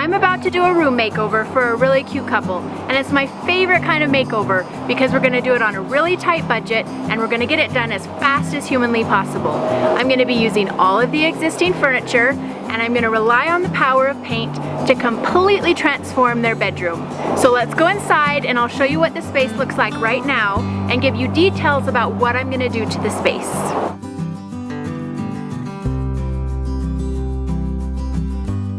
I'm about to do a room makeover for a really cute couple, and it's my favorite kind of makeover because we're gonna do it on a really tight budget and we're gonna get it done as fast as humanly possible. I'm gonna be using all of the existing furniture and I'm gonna rely on the power of paint to completely transform their bedroom. So let's go inside and I'll show you what the space looks like right now and give you details about what I'm gonna do to the space.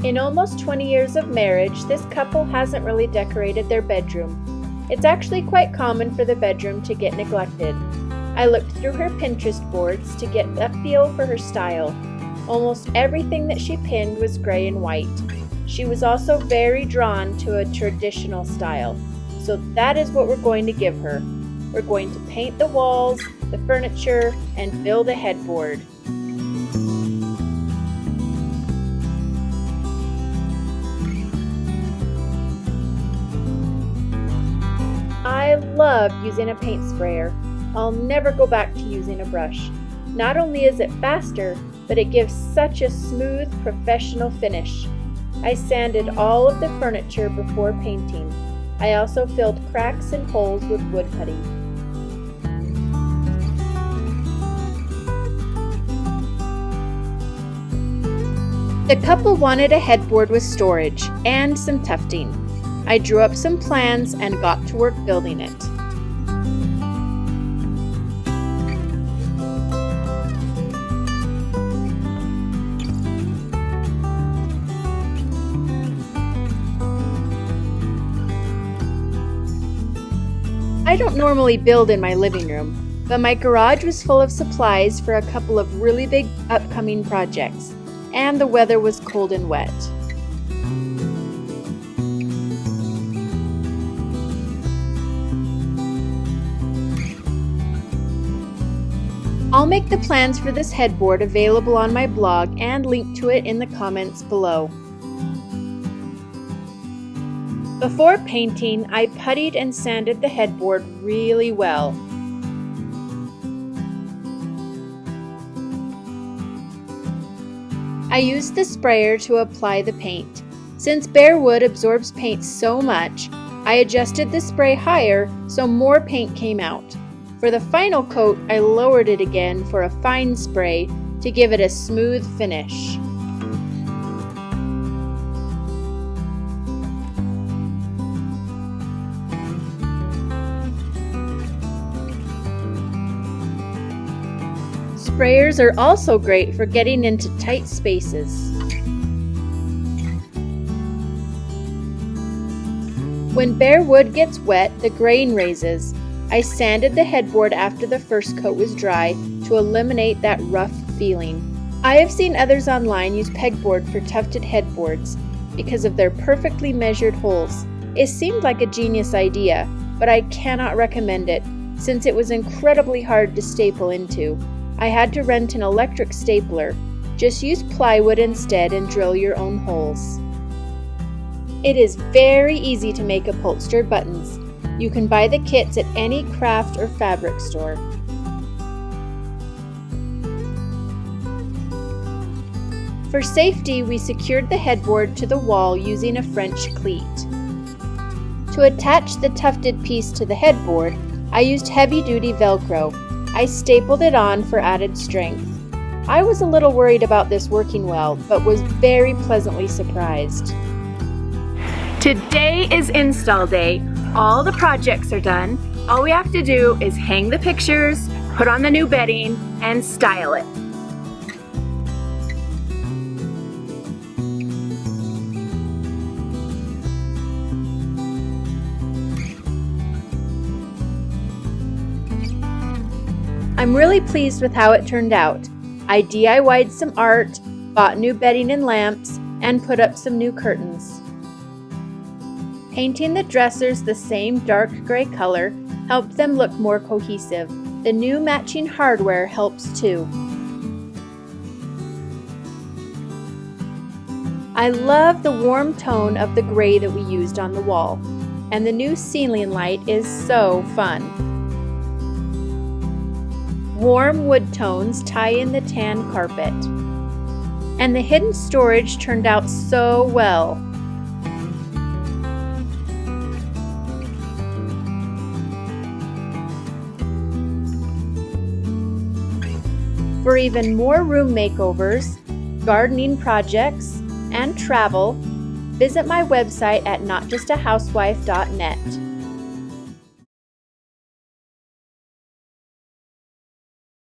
In almost 20 years of marriage, this couple hasn't really decorated their bedroom. It's actually quite common for the bedroom to get neglected. I looked through her Pinterest boards to get a feel for her style. Almost everything that she pinned was gray and white. She was also very drawn to a traditional style. So that is what we're going to give her. We're going to paint the walls, the furniture, and build a headboard. I love using a paint sprayer. I'll never go back to using a brush. Not only is it faster, but it gives such a smooth, professional finish. I sanded all of the furniture before painting. I also filled cracks and holes with wood putty. The couple wanted a headboard with storage and some tufting. I drew up some plans and got to work building it. I don't normally build in my living room, but my garage was full of supplies for a couple of really big upcoming projects, and the weather was cold and wet. I'll make the plans for this headboard available on my blog and link to it in the comments below. Before painting, I puttied and sanded the headboard really well. I used the sprayer to apply the paint. Since Behr wood absorbs paint so much, I adjusted the spray higher so more paint came out. For the final coat, I lowered it again for a fine spray to give it a smooth finish. Sprayers are also great for getting into tight spaces. When Behr wood gets wet, the grain raises. I sanded the headboard after the first coat was dry to eliminate that rough feeling. I have seen others online use pegboard for tufted headboards because of their perfectly measured holes. It seemed like a genius idea, but I cannot recommend it since it was incredibly hard to staple into. I had to rent an electric stapler. Just use plywood instead and drill your own holes. It is very easy to make upholstered buttons. You can buy the kits at any craft or fabric store. For safety, we secured the headboard to the wall using a French cleat. To attach the tufted piece to the headboard, I used heavy-duty Velcro. I stapled it on for added strength. I was a little worried about this working well, but was very pleasantly surprised. Today is install day. All the projects are done. All we have to do is hang the pictures, put on the new bedding, and style it. I'm really pleased with how it turned out. I DIY'd some art, bought new bedding and lamps, and put up some new curtains. Painting the dressers the same dark gray color helped them look more cohesive. The new matching hardware helps too. I love the warm tone of the gray that we used on the wall, and the new ceiling light is so fun. Warm wood tones tie in the tan carpet. And the hidden storage turned out so well. For even more room makeovers, gardening projects, and travel, visit my website at notjustahousewife.net.